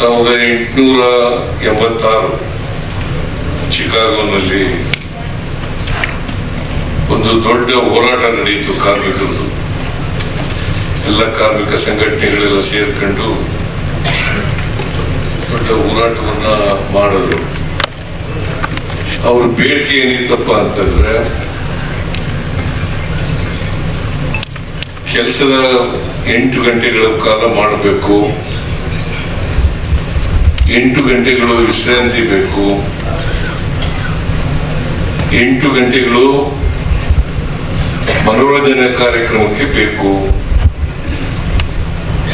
1886 ಚಿಕಾಗೋನಲ್ಲಿ ಒಂದು ದೊಡ್ಡ ಹೋರಾಟ ನಡೆಯಿತು ಕಾರ್ಮಿಕರದು. ಎಲ್ಲ ಕಾರ್ಮಿಕ ಸಂಘಟನೆಗಳೆಲ್ಲ ಸೇರ್ಕೊಂಡು ದೊಡ್ಡ ಹೋರಾಟವನ್ನ ಮಾಡಿದ್ರು. ಅವ್ರ ಬೇಡಿಕೆ ಏನಿತ್ತಪ್ಪ ಅಂತಂದ್ರೆ, ಕೆಲಸದ 8 ಗಂಟೆಗಳ ಕಾಲ ಮಾಡಬೇಕು, 8 ಗಂಟೆಗಳು ವಿಶ್ರಾಂತಿ ಬೇಕು, 8 ಗಂಟೆಗಳು ಮನೋರಂಜನೆ ಕಾರ್ಯಕ್ರಮಕ್ಕೆ ಬೇಕು,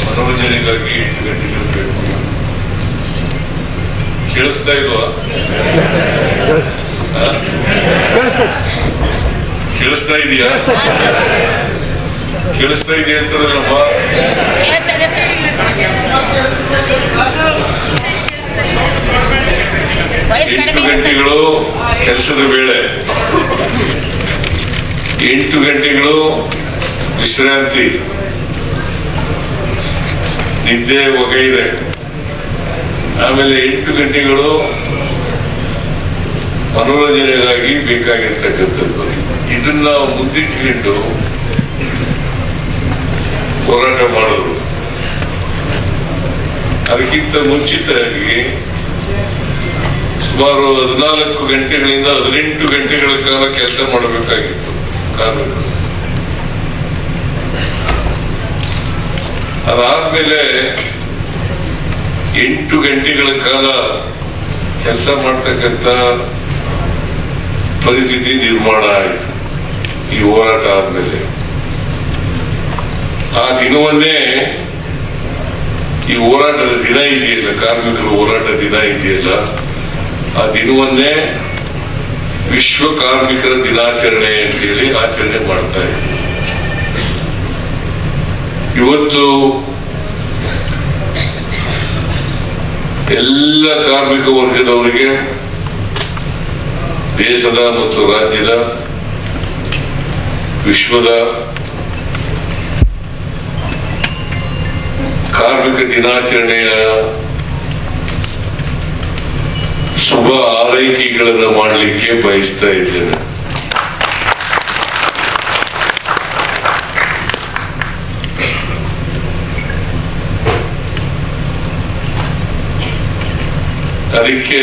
ಮನೋರಂಜನೆಗಾಗಿ 8 ಗಂಟೆಗಳು ಬೇಕು. ಕೇಳಿಸ್ತಾ ಇಲ್ವಾ? ಕೇಳಿಸ್ತಾ ಇದೆಯಾ? ಕೇಳಿಸ್ತಾ ಇದೆಯಾ ಅಂತಾರಲ್ಲಮ್ಮ? 8 ಗಂಟೆಗಳು ಕೆಲಸದ ವೇಳೆ, 8 ಗಂಟೆಗಳು ವಿಶ್ರಾಂತಿ, ನಿದ್ದೆ ವಗೈರೆ. ಆಮೇಲೆ 8 ಗಂಟೆಗಳು ಮನೋರಂಜನೆಗಾಗಿ ಬೇಕಾಗಿರ್ತಕ್ಕಂಥದ್ದು. ಇದನ್ನ ಮುಂದಿಟ್ಟುಕೊಂಡು ಹೋರಾಟ ಮಾಡಿದ್ರು. ಅದಕ್ಕಿಂತ ಮುಂಚಿತವಾಗಿ ಸುಮಾರು 14 ಗಂಟೆಗಳಿಂದ 18 ಗಂಟೆಗಳ ಕಾಲ ಕೆಲಸ ಮಾಡಬೇಕಾಗಿತ್ತು ಕಾರ್ಮಿಕರು. ಅದಾದ್ಮೇಲೆ 8 ಗಂಟೆಗಳ ಕಾಲ ಕೆಲಸ ಮಾಡ್ತಕ್ಕಂಥ ಪರಿಸ್ಥಿತಿ ನಿರ್ಮಾಣ ಆಯಿತು ಈ ಹೋರಾಟ ಆದ್ಮೇಲೆ. ಆ ದಿನವನ್ನೇ, ಈ ಹೋರಾಟದ ದಿನ ಇದೆಯಲ್ಲ, ಕಾರ್ಮಿಕರ ಹೋರಾಟ ದಿನ ಇದೆಯಲ್ಲ, ಆ ದಿನವನ್ನೇ ವಿಶ್ವ ಕಾರ್ಮಿಕರ ದಿನಾಚರಣೆ ಅಂತೇಳಿ ಆಚರಣೆ ಮಾಡ್ತಾ ಇದ್ದೀವಿ. ಇವತ್ತು ಎಲ್ಲ ಕಾರ್ಮಿಕ ವರ್ಗದವರಿಗೆ ದೇಶದ ಮತ್ತು ರಾಜ್ಯದ, ವಿಶ್ವದ ಕಾರ್ಮಿಕ ದಿನಾಚರಣೆಯ ಶುಭ ಹಾರೈಕೆಗಳನ್ನು ಮಾಡಲಿಕ್ಕೆ ಬಯಸ್ತಾ ಇದ್ದೇನೆ. ಅದಕ್ಕೆ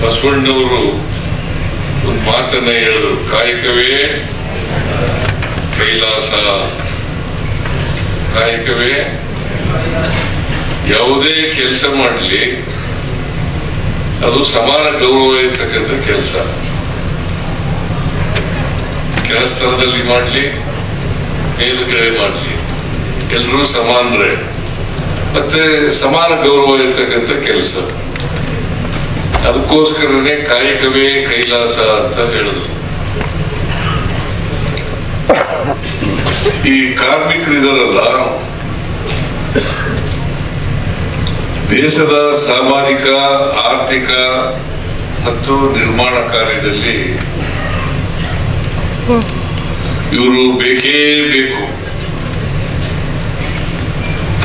ಬಸವಣ್ಣವರು ಒಂದು ಮಾತನ್ನ ಹೇಳಿದ್ರು, ಕಾಯಕವೇ ಕೈಲಾಸ. ಕಾಯಕವೇ, ಯಾವುದೇ ಕೆಲಸ ಮಾಡಲಿ ಅದು ಸಮಾನ ಗೌರವ ಇರ್ತಕ್ಕಂಥ ಕೆಲಸ. ಕೆಲಸದಲ್ಲಿ ಮಾಡಲಿ, ಮೇಲುಗಡೆ ಮಾಡಲಿ, ಎಲ್ಲರೂ ಸಮಾನರೇ, ಮತ್ತೆ ಸಮಾನ ಗೌರವ ಇರ್ತಕ್ಕಂಥ ಕೆಲಸ. ಅದಕ್ಕೋಸ್ಕರನೇ ಕಾಯಕವೇ ಕೈಲಾಸ ಅಂತ ಹೇಳಿದ್ರು. ಈ ಕಾರ್ಮಿಕರಿದಾರಲ್ಲ, ದೇಶದ ಸಾಮಾಜಿಕ, ಆರ್ಥಿಕ ಮತ್ತು ನಿರ್ಮಾಣ ಕಾರ್ಯದಲ್ಲಿ ಇವರು ಬೇಕೇ ಬೇಕು.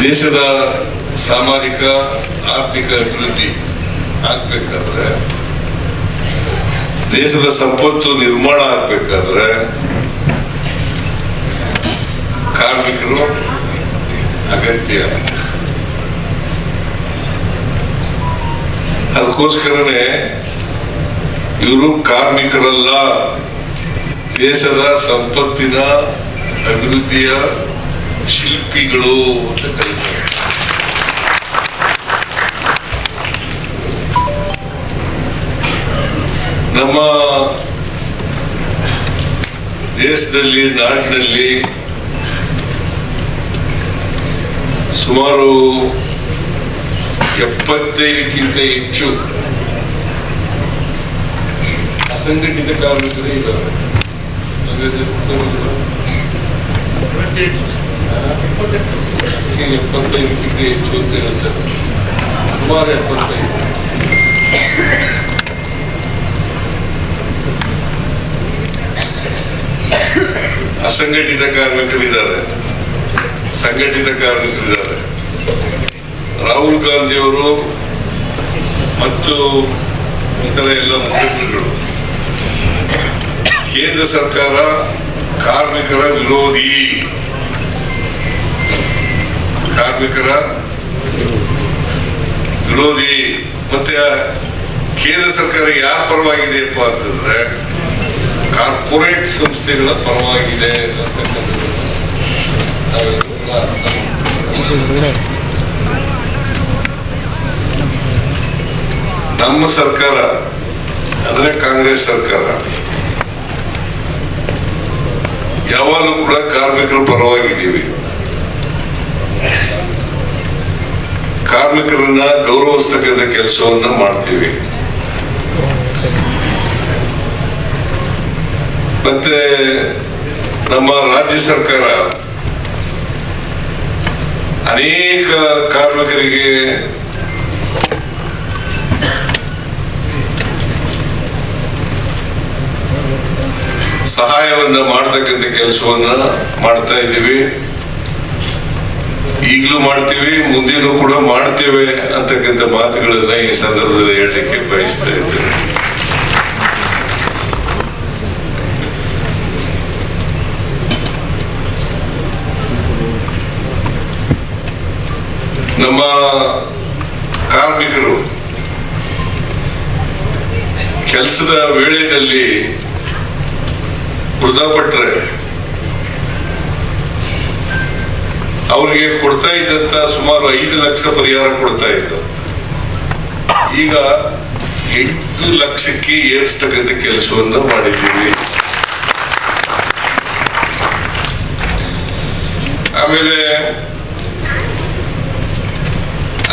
ದೇಶದ ಸಾಮಾಜಿಕ, ಆರ್ಥಿಕ ಅಭಿವೃದ್ಧಿ ಆಗ್ಬೇಕಾದ್ರೆ, ದೇಶದ ಸಂಪತ್ತು ನಿರ್ಮಾಣ ಆಗ್ಬೇಕಾದ್ರೆ ಕಾರ್ಮಿಕರು ಅಗತ್ಯ. ಅದಕ್ಕೋಸ್ಕರನೇ ಇವರು ಕಾರ್ಮಿಕರಲ್ಲ, ದೇಶದ ಸಂಪತ್ತಿನ ಅಭಿವೃದ್ಧಿಯ ಶಿಲ್ಪಿಗಳು ಅಂತ ಕರೀತಾರೆ. ನಮ್ಮ ದೇಶದಲ್ಲಿ, ನಾಡಿನಲ್ಲಿ ಸುಮಾರು 75ಕ್ಕಿಂತ ಹೆಚ್ಚು ಅಸಂಘಟಿತ ಕಾರ್ಮಿಕರೇ ಇದ್ದಾರೆ. 75ಕ್ಕಿಂತ ಹೆಚ್ಚು ಅಂತ ಹೇಳ್ತಾರೆ. ಸುಮಾರು 75. ಅಸಂಘಟಿತ ಕಾರ್ಮಿಕರಿದ್ದಾರೆ, ಸಂಘಟಿತ ಕಾರ್ಮಿಕರಿದ್ದಾರೆ. ರಾಹುಲ್ ಗಾಂಧಿಯವರು ಮತ್ತು ಇತರ ಎಲ್ಲ ಮುಖ್ಯಮಂತ್ರಿಗಳು ಕೇಂದ್ರ ಸರ್ಕಾರ ಕಾರ್ಮಿಕರ ವಿರೋಧಿ, ಮತ್ತೆ ಕೇಂದ್ರ ಸರ್ಕಾರ ಯಾರ ಪರವಾಗಿದೆಯಪ್ಪ ಅಂತಂದ್ರೆ ಕಾರ್ಪೊರೇಟ್ ಸಂಸ್ಥೆಗಳ ಪರವಾಗಿದೆ ಅಂತಕ್ಕಂಥದ್ದು ನಮ್ಮ ಸರ್ಕಾರ ಅಂದ್ರೆ ಕಾಂಗ್ರೆಸ್ ಸರ್ಕಾರ ಯಾವಾಗಲೂ ಕೂಡ ಕಾರ್ಮಿಕರ ಪರವಾಗಿದ್ದೀವಿ. ಕಾರ್ಮಿಕರನ್ನ ಗೌರವಿಸ್ತಕ್ಕಂಥ ಕೆಲಸವನ್ನ ಮಾಡ್ತೀವಿ. ಮತ್ತೆ ನಮ್ಮ ರಾಜ್ಯ ಸರ್ಕಾರ ಅನೇಕ ಕಾರ್ಮಿಕರಿಗೆ ಸಹಾಯವನ್ನ ಮಾಡತಕ್ಕಂಥ ಕೆಲಸವನ್ನ ಮಾಡ್ತಾ ಇದ್ದೀವಿ. ಈಗಲೂ ಮಾಡ್ತೀವಿ, ಮುಂದಿನೂ ಕೂಡ ಮಾಡ್ತೇವೆ ಅಂತಕ್ಕಂಥ ಮಾತುಗಳನ್ನ ಈ ಸಂದರ್ಭದಲ್ಲಿ ಹೇಳಲಿಕ್ಕೆ ಬಯಸ್ತಾ ಇದ್ದೇನೆ. ನಮ್ಮ ಕಾರ್ಮಿಕರು ಕೆಲಸದ ವೇಳೆಯಲ್ಲಿ ಮೃತಪಟ್ಟರೆ ಅವರಿಗೆ ಕೊಡ್ತಾ ಇದ್ದಂತ ಸುಮಾರು 5 ಲಕ್ಷ ಪರಿಹಾರ ಕೊಡ್ತಾ ಇದ್ದು, ಈಗ 8 ಲಕ್ಷಕ್ಕೆ ಏರಿಸ್ತಕ್ಕಂಥ ಕೆಲಸವನ್ನು ಮಾಡಿದ್ದೀವಿ. ಆಮೇಲೆ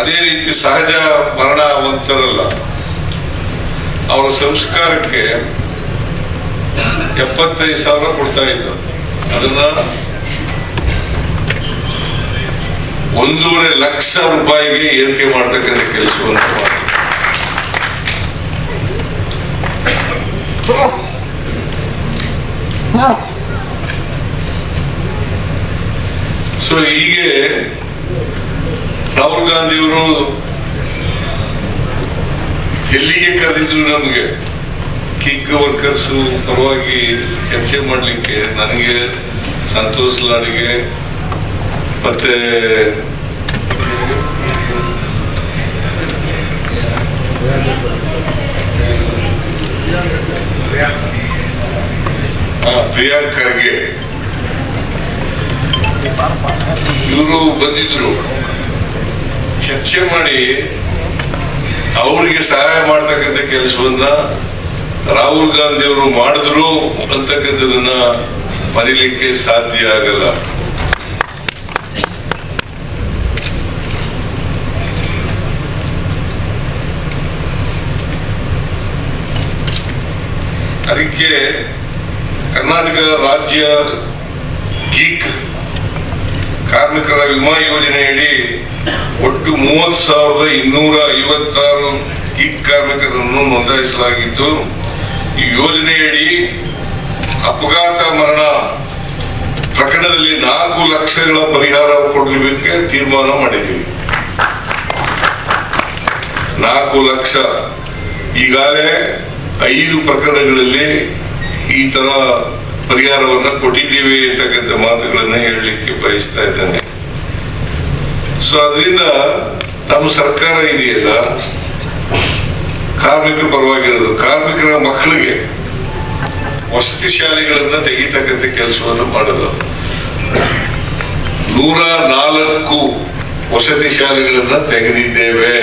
ಅದೇ ರೀತಿ ಸಹಜ ಮರಣ ಅವಂತಾರಲ್ಲ, ಅವರ ಸಂಸ್ಕಾರಕ್ಕೆ 75,000 ಕೊಡ್ತಾ ಇದ್ರು. ಅದನ್ನ 1.5 ಲಕ್ಷ ರೂಪಾಯಿಗೆ ಏರಿಕೆ ಮಾಡ್ತಕ್ಕಂಥ ಕೆಲಸವನ್ನು ಮಾಡಿ. ಸೊ ಹೀಗೆ ರಾಹುಲ್ ಗಾಂಧಿಯವರು ಎಲ್ಲಿಗೆ ಕರೆದಿದ್ರು ನಮಗೆ ಕಿಗ್ ವರ್ಕರ್ಸ್ ಪರವಾಗಿ ಚರ್ಚೆ ಮಾಡಲಿಕ್ಕೆ. ನನಗೆ ಸಂತೋಷ್ ಲಾಡ್ಗೆ ಮತ್ತೆ ಪ್ರಿಯಾಂಕ್ ಖರ್ಗೆ ಇವರು ಬಂದಿದ್ರು. ಚರ್ಚೆ ಮಾಡಿ ಅವರಿಗೆ ಸಹಾಯ ಮಾಡ್ತಕ್ಕಂಥ ಕೆಲಸವನ್ನ ರಾಹುಲ್ ಗಾಂಧಿ ಅವರು ಮಾಡಿದ್ರು ಅಂತಕ್ಕಂಥದನ್ನ ಮರೀಲಿಕ್ಕೆ ಸಾಧ್ಯ ಆಗಲ್ಲ. ಅದಕ್ಕೆ ಕರ್ನಾಟಕ ರಾಜ್ಯ ಗೀಕ್ ಕಾರ್ಮಿಕರ ವಿಮಾ ಯೋಜನೆಯಡಿ ಒಟ್ಟು 30,256 ಗೀಕ್ ಕಾರ್ಮಿಕರನ್ನು ನೋಂದಾಯಿಸಲಾಗಿದ್ದು, ಈ ಯೋಜನೆಯಡಿ ಅಪಘಾತ ಮರಣ ಪ್ರಕರಣದಲ್ಲಿ 4 ಲಕ್ಷಗಳ ಪರಿಹಾರ ಕೊಡಲಿಕ್ಕೆ ತೀರ್ಮಾನ ಮಾಡಿದ್ದೀವಿ. 4 ಲಕ್ಷ. ಈಗಾಗಲೇ 5 ಪ್ರಕರಣಗಳಲ್ಲಿ ಈ ತರ ಪರಿಹಾರವನ್ನ ಕೊಟ್ಟಿದ್ದೀವಿ ಅಂತಕ್ಕಂಥ ಮಾತುಗಳನ್ನ ಹೇಳಲಿಕ್ಕೆ ಬಯಸ್ತಾ ಇದ್ದೇನೆ. ಸೊ ಅದರಿಂದ ನಮ್ಮ ಸರ್ಕಾರ ಇದೆಯಲ್ಲ ಕಾರ್ಮಿಕರ ಪರವಾಗಿರೋದು. ಕಾರ್ಮಿಕರ ಮಕ್ಕಳಿಗೆ ವಸತಿ ಶಾಲೆಗಳನ್ನ ತೆಗಿತಕ್ಕಂಥ ಕೆಲಸವನ್ನು ಮಾಡೋದು. 104 ವಸತಿ ಶಾಲೆಗಳನ್ನ ತೆಗೆದಿದ್ದೇವೆ.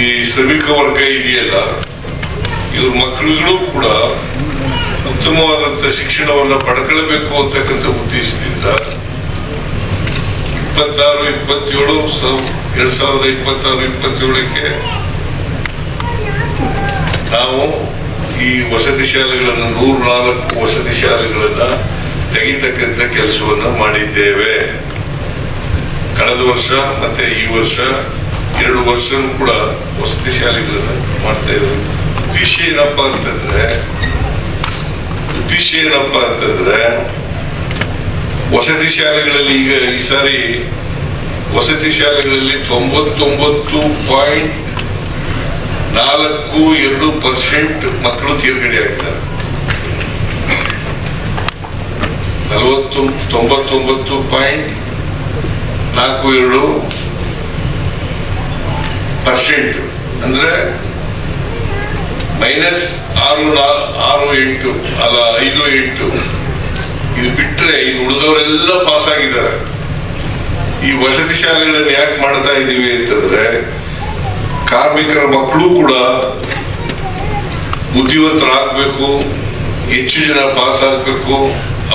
ಈ ಶ್ರಮಿಕ ವರ್ಗ ಇದೆಯಲ್ಲ, ಇವ್ರ ಮಕ್ಕಳುಗಳು ಕೂಡ ಉತ್ತಮವಾದಂತ ಶಿಕ್ಷಣವನ್ನ ಪಡ್ಕೊಳ್ಬೇಕು ಅಂತಕ್ಕಂಥ ಉದ್ದೇಶದಿಂದ 2026-27ಕ್ಕೆ ನಾವು ಈ ವಸತಿ ಶಾಲೆಗಳನ್ನ 104 ವಸತಿ ಶಾಲೆಗಳನ್ನ ತೆಗಿತಕ್ಕಂಥ ಕೆಲಸವನ್ನ ಮಾಡಿದ್ದೇವೆ. ಕಳೆದ ವರ್ಷ ಮತ್ತೆ ಈ ವರ್ಷ 2 ವರ್ಷ ಕೂಡ ವಸತಿ ಶಾಲೆಗಳನ್ನ ಮಾಡ್ತಾ ಇದ್ರು. ಉದ್ದೇಶ ಏನಪ್ಪ ಅಂತಂದ್ರೆ ವಸತಿ ಶಾಲೆಗಳಲ್ಲಿ ಈಗ ಈ ಸಾರಿ ವಸತಿ ಶಾಲೆಗಳಲ್ಲಿ 99.42% ಮಕ್ಕಳು ತೇರ್ಗಡೆ ಆಗಿದ್ದಾರೆ. 99.42% ಅಂದ್ರೆ -6.8 ಅಲ್ಲ 5.8. ಇದು ಬಿಟ್ಟರೆ ಇನ್ನು ಉಳಿದವರೆಲ್ಲ ಪಾಸ್ ಆಗಿದ್ದಾರೆ. ಈ ವಸತಿ ಶಾಲೆಗಳನ್ನು ಯಾಕೆ ಮಾಡ್ತಾ ಇದ್ದೀವಿ ಅಂತಂದ್ರೆ ಕಾರ್ಮಿಕರ ಮಕ್ಕಳು ಕೂಡ ಬುದ್ಧಿವಂತರಾಗಬೇಕು, ಹೆಚ್ಚು ಜನ ಪಾಸ್ ಆಗಬೇಕು,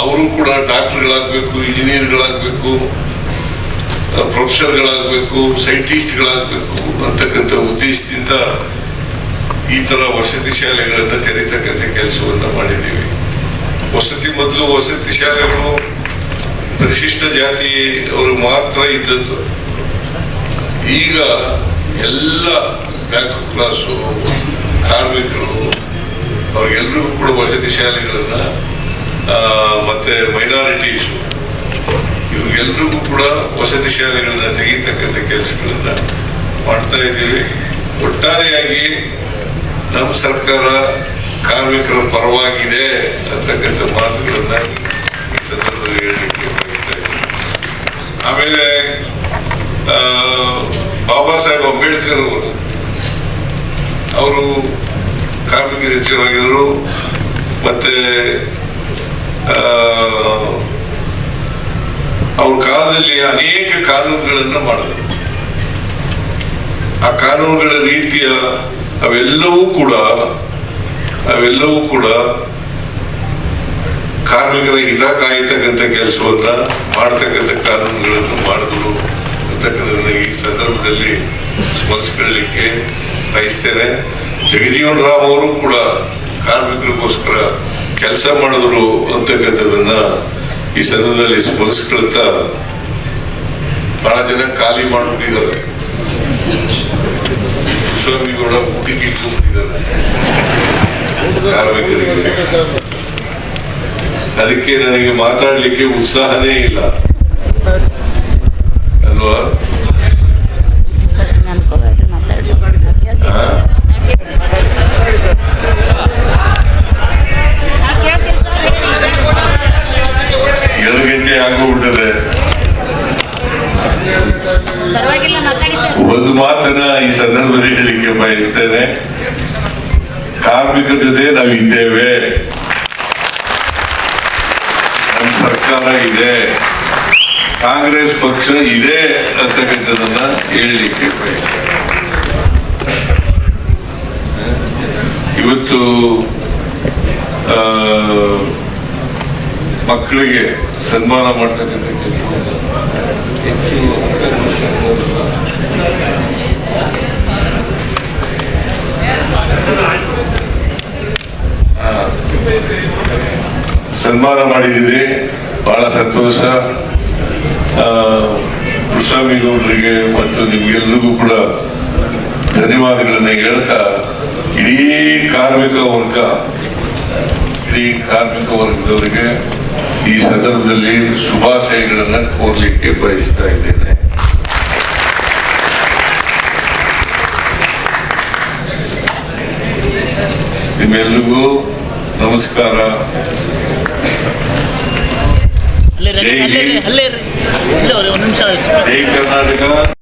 ಅವರು ಕೂಡ ಡಾಕ್ಟರ್ಗಳಾಗಬೇಕು, ಇಂಜಿನಿಯರ್ಗಳಾಗಬೇಕು, ಪ್ರೊಫೆಸರ್ಗಳಾಗಬೇಕು, ಸೈಂಟಿಸ್ಟ್ಗಳಾಗಬೇಕು ಅಂತಕ್ಕಂಥ ಉದ್ದೇಶದಿಂದ ಈ ತರ ವಸತಿ ಶಾಲೆಗಳನ್ನು ತೆರೀತಕ್ಕಂಥ ಕೆಲಸವನ್ನು ಮಾಡಿದ್ದೀವಿ. ಮೊದಲು ವಸತಿ ಶಾಲೆಗಳು ಪರಿಶಿಷ್ಟ ಜಾತಿ ಅವರು ಮಾತ್ರ ಇದ್ದದ್ದು. ಈಗ ಎಲ್ಲ ಬ್ಯಾಕ್ ಕ್ಲಾಸು ಕಾರ್ಮಿಕರು ಅವ್ರಿಗೆಲ್ರಿಗೂ ಕೂಡ ವಸತಿ ಶಾಲೆಗಳನ್ನ ಮತ್ತೆ ಮೈನಾರಿಟೀಸು ಇವ್ರಿಗೆಲ್ರಿಗೂ ಕೂಡ ವಸತಿ ಶಾಲೆಗಳನ್ನ ತೆಗಿತಕ್ಕಂಥ ಕೆಲಸಗಳನ್ನ ಮಾಡ್ತಾ ಇದ್ದೀವಿ. ಒಟ್ಟಾರೆಯಾಗಿ ನಮ್ಮ ಸರ್ಕಾರ ಕಾರ್ಮಿಕರ ಪರವಾಗಿದೆ ಅಂತಕ್ಕಂಥ ಮಾತುಗಳನ್ನ ಈ ಸಂದರ್ಭದಲ್ಲಿ ಹೇಳಲಿಕ್ಕೆ ಬಯಸ್ತಾ ಇದ್ದೀನಿ. ಆಮೇಲೆ ಬಾಬಾ ಸಾಹೇಬ್ ಅಂಬೇಡ್ಕರ್ ಅವರು ಕಾರ್ಮಿಕ ಸಚಿವರಾಗಿದ್ದರು. ಮತ್ತೆ ಅವ್ರ ಕಾಲದಲ್ಲಿ ಅನೇಕ ಕಾನೂನುಗಳನ್ನು ಮಾಡಿದ್ರು. ಆ ಕಾನೂನುಗಳ ರೀತಿಯ ಅವೆಲ್ಲವೂ ಕೂಡ ಕಾರ್ಮಿಕರ ಹಿತ ಕಾಯತಕ್ಕಂಥ ಕೆಲಸವನ್ನ ಮಾಡ್ತಕ್ಕಂಥ ಕಾನೂನುಗಳನ್ನು ಮಾಡಿದ್ರು ಅಂತಕ್ಕಂಥದ್ದನ್ನ ಈ ಸಂದರ್ಭದಲ್ಲಿ ಸ್ಮರಿಸಿಕೊಳ್ಳಲಿಕ್ಕೆ ಬಯಸ್ತೇನೆ. ಜಗಜೀವನ್ ರಾಮ್ ಅವರು ಕೂಡ ಕಾರ್ಮಿಕರಿಗೋಸ್ಕರ ಕೆಲಸ ಮಾಡಿದ್ರು ಅಂತಕ್ಕಂಥದ್ದನ್ನ ಈ ಸಂದರ್ಭದಲ್ಲಿ ಸ್ಮರಿಸಿಕೊಳ್ತಾ ಬಹಳ ಜನ ಖಾಲಿ ಮಾಡಿಬಿಟ್ಟಿದ್ದಾರೆ. ಸ್ವಾಮಿಗೌಡ ಹುಟ್ಟಿಗೆ ಹೋಗ್ತಿದ್ದಾರೆ ಕಾರ್ಮಿಕರಿಗೆ. ಅದಕ್ಕೆ ನನಗೆ ಮಾತಾಡ್ಲಿಕ್ಕೆ ಉತ್ಸಾಹನೇ ಇಲ್ಲ ಅಲ್ವಾ? ಎರಡು ಗಂಟೆ ಆಗೋಗ್ಬಿಟ್ಟದೆ. ಒಂದು ಮಾತನ್ನ ಈ ಸಂದರ್ಭದಲ್ಲಿ ಹೇಳಲಿಕ್ಕೆ ಬಯಸ್ತೇನೆ. ಕಾರ್ಮಿಕರ ಜೊತೆ ನಾವು ಇದ್ದೇವೆ, ನಮ್ಮ ಸರ್ಕಾರ ಇದೆ, ಕಾಂಗ್ರೆಸ್ ಪಕ್ಷ ಇದೆ ಅಂತಕ್ಕಂಥದನ್ನ ಹೇಳಲಿಕ್ಕೆ ಬಯಸ್ತೇನೆ. ಇವತ್ತು ಮಕ್ಕಳಿಗೆ ಸನ್ಮಾನ ಮಾಡ್ತಕ್ಕಂಥ ಹೆಚ್ಚು ಸನ್ಮಾನ ಮಾಡಿದ್ದೀರಿ, ಬಹಳ ಸಂತೋಷ. ಕೃಷ್ಣಾಮಿಗೌಡರಿಗೆ ಮತ್ತು ನಿಮ್ಗೆಲ್ರಿಗೂ ಕೂಡ ಧನ್ಯವಾದಗಳನ್ನ ಹೇಳ್ತಾ ಇಡೀ ಕಾರ್ಮಿಕ ವರ್ಗದವರಿಗೆ ಈ ಸಂದರ್ಭದಲ್ಲಿ ಶುಭಾಶಯಗಳನ್ನ ಕೋರ್ಲಿಕ್ಕೆ ಬಯಸ್ತಾ ಇದ್ದೇನೆ. ನಿಮ್ಮೆಲ್ರಿಗೂ ನಮಸ್ಕಾರ. ಜೈ ಹಿಂದ್, ಜೈ ಕರ್ನಾಟಕ.